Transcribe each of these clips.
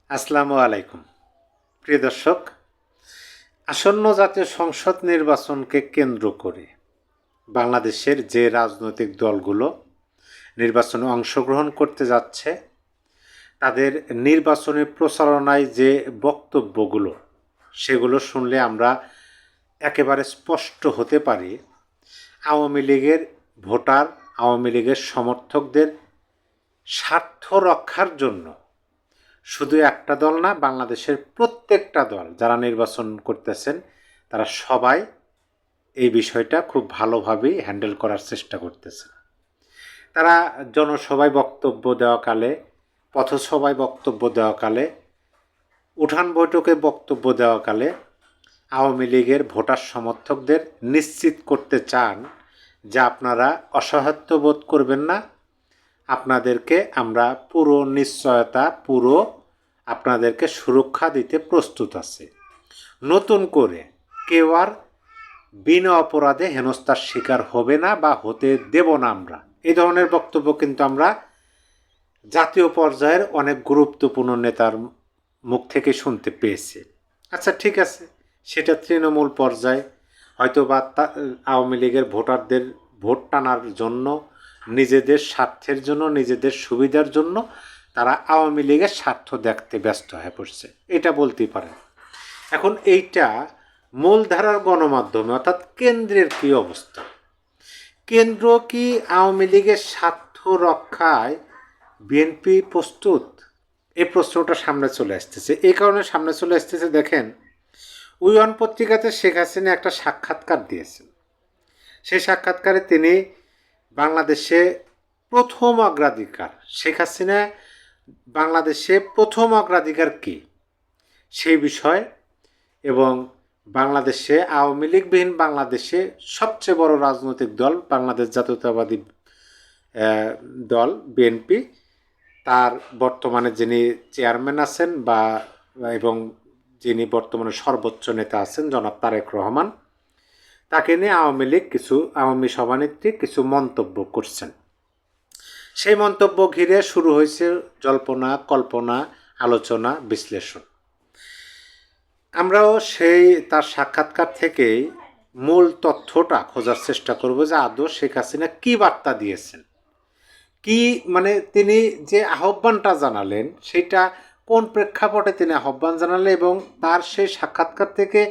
আসসালামু আলাইকুম প্রিয় দর্শক। আসন্ন জাতীয় সংসদ নির্বাচনকে কেন্দ্র করে বাংলাদেশের যে রাজনৈতিক দলগুলো নির্বাচনে অংশগ্রহণ করতে যাচ্ছে তাদের নির্বাচনী প্রচারণায় যে বক্তব্যগুলো সেগুলো শুনলে আমরা একেবারে স্পষ্ট হতে পারি আওয়ামী লীগের ভোটার, আওয়ামী লীগের সমর্থকদের স্বার্থ রক্ষার জন্য শুধু একটা দল না, বাংলাদেশের প্রত্যেকটা দল যারা নির্বাচন করতেছেন তারা সবাই এই বিষয়টা খুব ভালোভাবেই হ্যান্ডেল করার চেষ্টা করতেছে। তারা জনসভায় বক্তব্য দেওয়াকালে, পথসভায় বক্তব্য দেওয়াকালে, উঠান বৈঠকে বক্তব্য দেওয়াকালে আওয়ামী লীগের ভোটার সমর্থকদের নিশ্চিত করতে চান যে আপনারা অসহায়ত্ব বোধ করবেন না, আপনাদেরকে আমরা পুরো নিশ্চয়তা, পুরো আপনাদেরকে সুরক্ষা দিতে প্রস্তুত আছি। নতুন করে কেউ আর বিনা অপরাধে হেনস্থার শিকার হবে না বা হতে দেব না আমরা। এই ধরনের বক্তব্য কিন্তু আমরা জাতীয় পর্যায়ের অনেক গুরুত্বপূর্ণ নেতার মুখ থেকে শুনতে পেয়েছি। আচ্ছা, ঠিক আছে, সেটা তৃণমূল পর্যায়ে হয়তো বা আওয়ামী লীগের ভোটারদের ভোট টানার জন্য, নিজেদের স্বার্থের জন্য, নিজেদের সুবিধার জন্য তারা আওয়ামী লীগের স্বার্থ দেখতে ব্যস্ত হয়ে পড়ছে, এটা বলতেই পারেন। এখন এইটা মূলধারার গণমাধ্যমে অর্থাৎ কেন্দ্রের কী অবস্থা? কেন্দ্র কি আওয়ামী লীগের স্বার্থ রক্ষায় বিএনপি প্রস্তুত? এই প্রশ্নটা সামনে চলে আসতেছে। এই কারণে সামনে চলে আসতেছে, দেখেন, উইওয়ান পত্রিকাতে শেখ হাসিনা একটা সাক্ষাৎকার দিয়েছেন। সেই সাক্ষাৎকারে তিনি বাংলাদেশে প্রথম অগ্রাধিকার, শেখ হাসিনা বাংলাদেশে প্রথম অগ্রাধিকার কী সেই বিষয়, এবং বাংলাদেশে আওয়ামী লীগবিহীন বাংলাদেশে সবচেয়ে বড় রাজনৈতিক দল বাংলাদেশ জাতীয়তাবাদী দল বিএনপি, তার বর্তমানে যিনি চেয়ারম্যান আছেন এবং যিনি বর্তমানে সর্বোচ্চ নেতা আছেন জনাব তারেক রহমান, তাকে নিয়ে আওয়ামী সভানেত্রী কিছু মন্তব্য করছেন। সেই মন্তব্য ঘিরে শুরু হয়েছে জল্পনা কল্পনা, আলোচনা, বিশ্লেষণ। আমরাও তার সাক্ষাৎকার থেকেই মূল তথ্যটা খোঁজার চেষ্টা করব যে আদৌ শেখ হাসিনা কী বার্তা দিয়েছেন, কি মানে তিনি যে আহ্বানটা জানালেন সেটা কোন প্রেক্ষাপটে তিনি আহ্বান জানালেন, এবং তার সেই সাক্ষাৎকার থেকে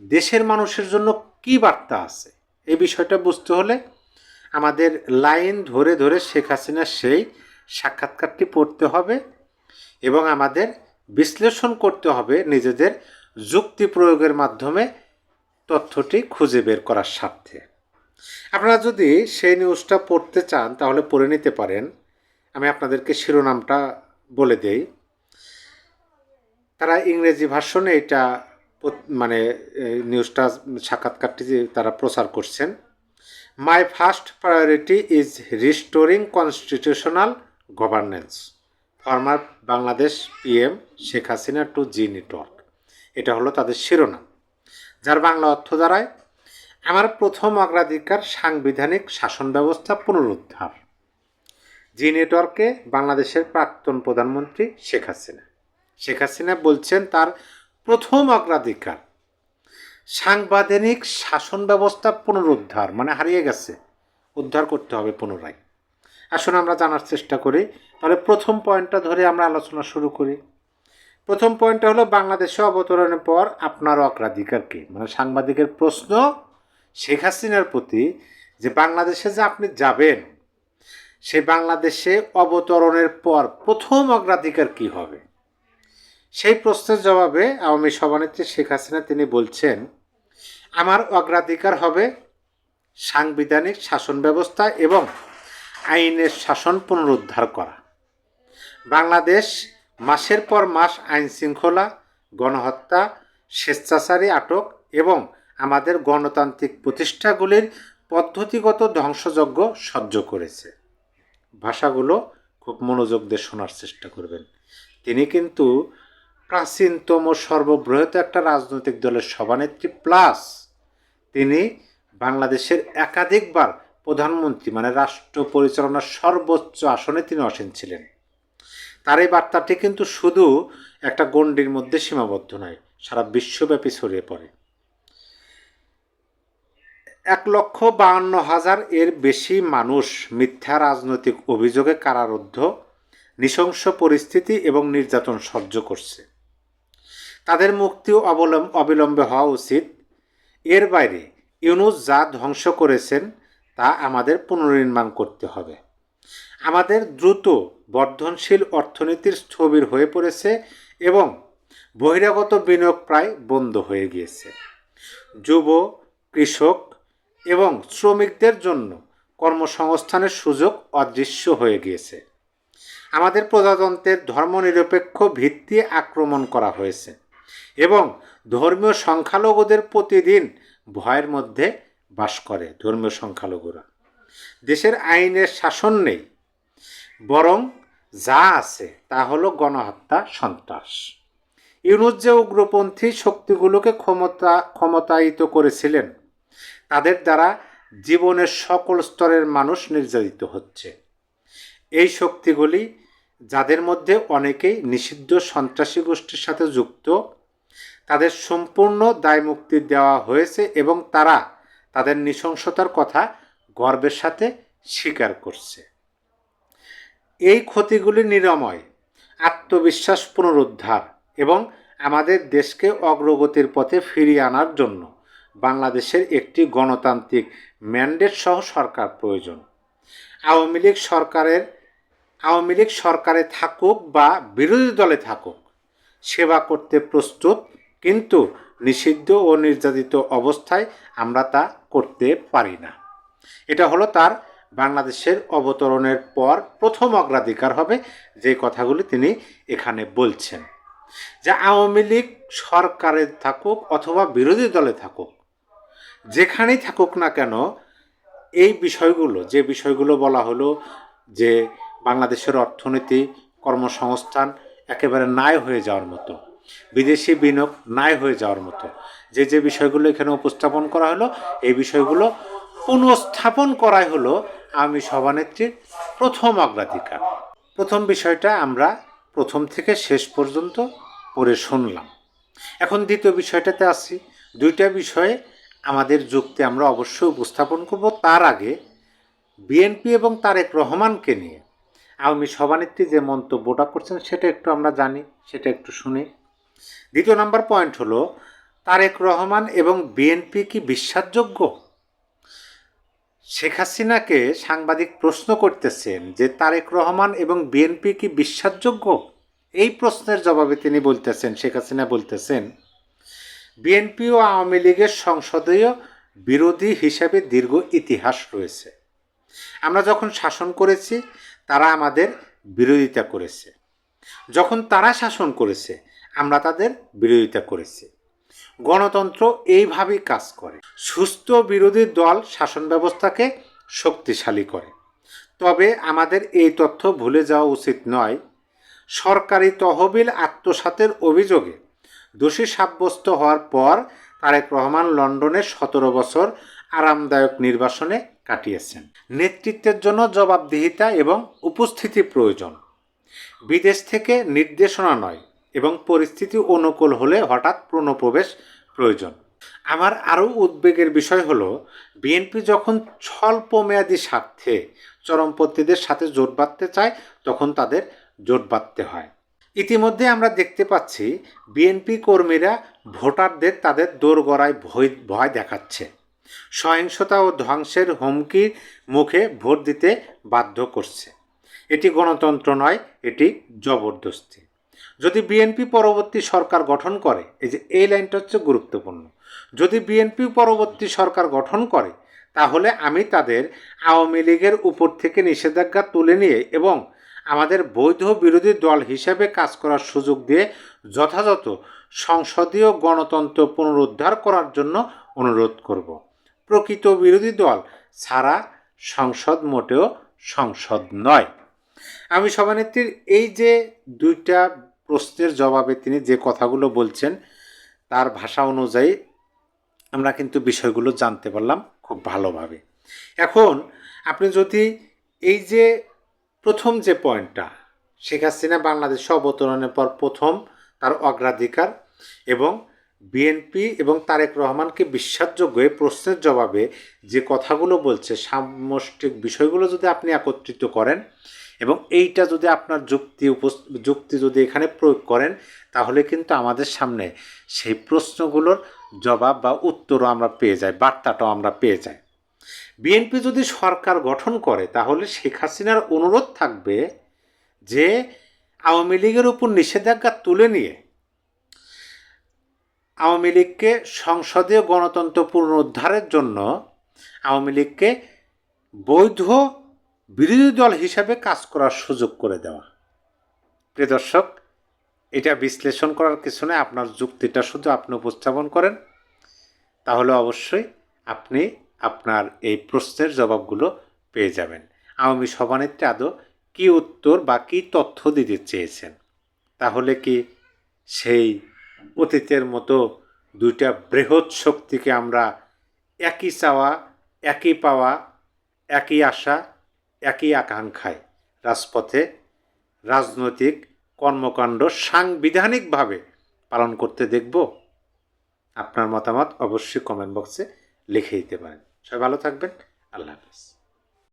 দেশের মানুষের জন্য কি বার্তা আছে, এই বিষয়টা বুঝতে হলে আমাদের লাইন ধরে ধরে শেখ হাসিনার সেই সাক্ষাৎকারটি পড়তে হবে এবং আমাদের বিশ্লেষণ করতে হবে নিজেদের যুক্তি প্রয়োগের মাধ্যমে তথ্যটি খুঁজে বের করার স্বার্থে। আপনারা যদি সেই নিউজটা পড়তে চান তাহলে পড়ে নিতে পারেন। আমি আপনাদেরকে শিরোনামটা বলে দেই। তারা ইংরেজি ভার্সনে এটা নিউজটা, সাক্ষাৎকারটি তারা প্রচার করছেন। My first priority is restoring constitutional governance, former Bangladesh PM Sheikh Hasina to Zee network. এটা হলো তাদের শিরোনাম, যার বাংলা অর্থ দাঁড়ায় আমার প্রথম অগ্রাধিকার সাংবিধানিক শাসন ব্যবস্থা পুনরুদ্ধার। জি নেটওয়ার্কে বাংলাদেশের প্রাক্তন প্রধানমন্ত্রী শেখ হাসিনা বলছেন তার প্রথম অগ্রাধিকার সাংবিধানিক শাসন ব্যবস্থা পুনরুদ্ধার, মানে হারিয়ে গেছে, উদ্ধার করতে হবে পুনরায়। আসুন আমরা জানার চেষ্টা করি। তাহলে প্রথম পয়েন্টটা ধরে আমরা আলোচনা শুরু করি। প্রথম পয়েন্টটা হলো বাংলাদেশে অবতরণের পর আপনার অগ্রাধিকার কী, মানে সাংবাদিকের প্রশ্ন শেখ হাসিনার প্রতি যে বাংলাদেশে যে আপনি যাবেন, সে বাংলাদেশে অবতরণের পর প্রথম অগ্রাধিকার কী হবে। সেই প্রশ্নের জবাবে আওয়ামী সভানেত্রী শেখ হাসিনা তিনি বলছেন আমার অগ্রাধিকার হবে সাংবিধানিক শাসন ব্যবস্থা এবং আইনের শাসন পুনরুদ্ধার করা। বাংলাদেশ মাসের পর মাস আইন শৃঙ্খলা, গণহত্যা, স্বেচ্ছাচারী আটক এবং আমাদের গণতান্ত্রিক প্রতিষ্ঠাগুলির পদ্ধতিগত ধ্বংসযজ্ঞ সহ্য করেছে। ভাষাগুলো খুব মনোযোগ দিয়ে শোনার চেষ্টা করবেন। তিনি কিন্তু প্রাচীনতম সর্ববৃহৎ একটা রাজনৈতিক দলের সভানেত্রী, প্লাস তিনি বাংলাদেশের একাধিকবার প্রধানমন্ত্রী, মানে রাষ্ট্র পরিচালনার সর্বোচ্চ আসনে তিনি আসীন ছিলেন। তার এই বার্তাটি কিন্তু শুধু একটা গণ্ডির মধ্যে সীমাবদ্ধ নয়, সারা বিশ্বব্যাপী ছড়িয়ে পড়ে। 1,52,000 এর বেশি মানুষ মিথ্যা রাজনৈতিক অভিযোগে কারারুদ্ধ, নৃশংস পরিস্থিতি এবং নির্যাতন সহ্য করছে। তাদের মুক্তিও অবিলম্বে হওয়া উচিত। এর বাইরে ইউনূস যা ধ্বংস করেছেন তা আমাদের পুনর্নির্মাণ করতে হবে। আমাদের দ্রুত বর্ধনশীল অর্থনীতির স্থবির হয়ে পড়েছে এবং বহিরাগত বিনিয়োগ প্রায় বন্ধ হয়ে গিয়েছে। যুব, কৃষক এবং শ্রমিকদের জন্য কর্মসংস্থানের সুযোগ অদৃশ্য হয়ে গিয়েছে। আমাদের প্রজাতন্ত্রের ধর্মনিরপেক্ষ ভিত্তি আক্রমণ করা হয়েছে এবং ধর্মীয় সংখ্যালঘুদের প্রতিদিন ভয়ের মধ্যে বাস করে। ধর্মীয় সংখ্যালঘুরা, দেশের আইনের শাসন নেই, বরং যা আছে তা হলো গণহত্যা, সন্ত্রাস। ইউনূস যে উগ্রপন্থী শক্তিগুলোকে ক্ষমতায়িত করেছিলেন, তাদের দ্বারা জীবনের সকল স্তরের মানুষ নির্যাতিত হচ্ছে। এই শক্তিগুলি, যাদের মধ্যে অনেকেই নিষিদ্ধ সন্ত্রাসী গোষ্ঠীর সাথে যুক্ত, তাদের সম্পূর্ণ দায়মুক্তি দেওয়া হয়েছে এবং তারা তাদের নৃশংসতার কথা গর্বের সাথে স্বীকার করছে। এই ক্ষতিগুলি নিরাময়, আত্মবিশ্বাস পুনরুদ্ধার এবং আমাদের দেশকে অগ্রগতির পথে ফিরিয়ে আনার জন্য বাংলাদেশের একটি গণতান্ত্রিক ম্যান্ডেট সহ সরকার প্রয়োজন। আওয়ামী লীগ সরকারে থাকুক বা বিরোধী দলে থাকুক, সেবা করতে প্রস্তুত, কিন্তু নিষিদ্ধ ও নির্যাতিত অবস্থায় আমরা তা করতে পারি না। এটা হলো তার বাংলাদেশের অবতরণের পর প্রথম অগ্রাধিকার হবে, যে কথাগুলি তিনি এখানে বলছেন। যে আওয়ামী লীগ সরকারে থাকুক অথবা বিরোধী দলে থাকুক, যেখানেই থাকুক না কেন, এই বিষয়গুলো, যে বিষয়গুলো বলা হলো যে বাংলাদেশের অর্থনীতি, কর্মসংস্থান একেবারে নাই হয়ে যাওয়ার মতো, বিদেশি বিনিয়োগ নাই হয়ে যাওয়ার মতো, যে বিষয়গুলো এখানে উপস্থাপন করা হলো, এই বিষয়গুলো পুনঃস্থাপন করাই হলো আওয়ামী সভানেত্রীর প্রথম অগ্রাধিকার। প্রথম বিষয়টা আমরা প্রথম থেকে শেষ পর্যন্ত পড়ে শুনলাম। এখন দ্বিতীয় বিষয়টাতে আসি। দুইটা বিষয়ে আমাদের যুক্তি আমরা অবশ্যই উপস্থাপন করব। তার আগে বিএনপি এবং তারেক রহমানকে নিয়ে আওয়ামী সভানেত্রী যে মন্তব্যটা করছেন সেটা একটু আমরা জানি, সেটা একটু শুনি। দ্বিতীয় নাম্বার পয়েন্ট হলো, তারেক রহমান এবং বিএনপি কি বিশ্বাসযোগ্য? শেখ হাসিনাকে সাংবাদিক প্রশ্ন করতেছেন যে তারেক রহমান এবং বিএনপি কি বিশ্বাসযোগ্য? এই প্রশ্নের জবাবে তিনি বলতেছেন, শেখ হাসিনা বলতেছেন, বিএনপি ও আওয়ামী লীগের সংসদীয় বিরোধী হিসেবে দীর্ঘ ইতিহাস রয়েছে। আমরা যখন শাসন করেছি তারা আমাদের বিরোধিতা করেছে, যখন তারা শাসন করেছে আমরা তাদের বিরোধিতা করেছি। গণতন্ত্র এইভাবেই কাজ করে। সুস্থ বিরোধী দল শাসন ব্যবস্থাকে শক্তিশালী করে। তবে আমাদের এই তথ্য ভুলে যাওয়া উচিত নয়, সরকারি তহবিল আত্মসাতের অভিযোগে দোষী সাব্যস্ত হওয়ার পর তারেক রহমান লন্ডনে 17 বছর আরামদায়ক নির্বাসনে কাটিয়েছেন। নেতৃত্বের জন্য জবাবদিহিতা এবং উপস্থিতি প্রয়োজন, বিদেশ থেকে নির্দেশনা নয়, এবং পরিস্থিতি অনুকূল হলে হঠাৎ প্রণপ্রবেশ প্রয়োজন। আমার আরও উদ্বেগের বিষয় হলো, বিএনপি যখন স্বল্পমেয়াদী স্বার্থে চরমপন্থীদের সাথে জোট বাঁধতে চায় তখন তাদের জোট বাঁধতে হয়। ইতিমধ্যে আমরা দেখতে পাচ্ছি বিএনপি কর্মীরা ভোটারদের তাদের দোরগোড়ায় ভয় দেখাচ্ছে, সহিংসতা ও ধ্বংসের হুমকির মুখে ভোট দিতে বাধ্য করছে। এটি গণতন্ত্র নয়, এটি জবরদস্তি। যদি বিএনপি পরবর্তী সরকার গঠন করে, এই লাইনটা হচ্ছে গুরুত্বপূর্ণ, যদি বিএনপি পরবর্তী সরকার গঠন করে তাহলে আমি তাদের আওয়ামী লীগের উপর থেকে নিষেধাজ্ঞা তুলে নিয়ে এবং আমাদের বৈধ বিরোধী দল হিসেবে কাজ করার সুযোগ দিয়ে যথাযথ সংসদীয় গণতন্ত্র পুনরুদ্ধার করার জন্য অনুরোধ করব। প্রকৃত বিরোধী দল ছাড়া সংসদ মোটেও সংসদ নয়। আমি সভানেত্রীর এই যে দুইটা প্রশ্নের জবাবে তিনি যে কথাগুলো বলছেন তার ভাষা অনুযায়ী আমরা কিন্তু বিষয়গুলো জানতে পারলাম খুব ভালোভাবে। এখন আপনি যদি এই যে প্রথম যে পয়েন্টটা, শেখ হাসিনা বাংলাদেশে অবতরণের পর প্রথম তার অগ্রাধিকার এবং বিএনপি এবং তারেক রহমানকে বিশ্বাসযোগ্য এই প্রশ্নের জবাবে যে কথাগুলো বলছে, সামষ্টিক বিষয়গুলো যদি আপনি একত্রিত করেন এবং এইটা যদি আপনার যুক্তি যদি এখানে প্রয়োগ করেন, তাহলে কিন্তু আমাদের সামনে সেই প্রশ্নগুলোর জবাব বা উত্তরও আমরা পেয়ে যাই, বার্তাটাও আমরা পেয়ে যাই। বিএনপি যদি সরকার গঠন করে, তাহলে শেখ হাসিনার অনুরোধ থাকবে যে আওয়ামী লীগের উপর নিষেধাজ্ঞা তুলে নিয়ে আওয়ামী লীগকে সংসদীয় গণতন্ত্র পুনরুদ্ধারের জন্য আওয়ামী লীগকে বৈধ বিরোধী দল হিসাবে কাজ করার সুযোগ করে দেওয়া। প্রিয় দর্শক, এটা বিশ্লেষণ করার কিছু নয়, আপনার যুক্তিটা শুধু আপনি উপস্থাপন করেন, তাহলে অবশ্যই আপনি আপনার এই প্রশ্নের জবাবগুলো পেয়ে যাবেন। আওয়ামী সভানেত্রী আদৌ কী উত্তর বা কী তথ্য দিতে চেয়েছেন? তাহলে কি সেই অতীতের মতো দুইটা বৃহৎ শক্তিকে আমরা একই চাওয়া, একই পাওয়া, একই আশা, একই আকাঙ্ক্ষায় রাজপথে রাজনৈতিক কর্মকাণ্ড সাংবিধানিকভাবে পালন করতে দেখব? আপনার মতামত অবশ্যই কমেন্ট বক্সে লিখে দিতে পারেন। সবাই ভালো থাকবেন। আল্লাহ হাফেজ।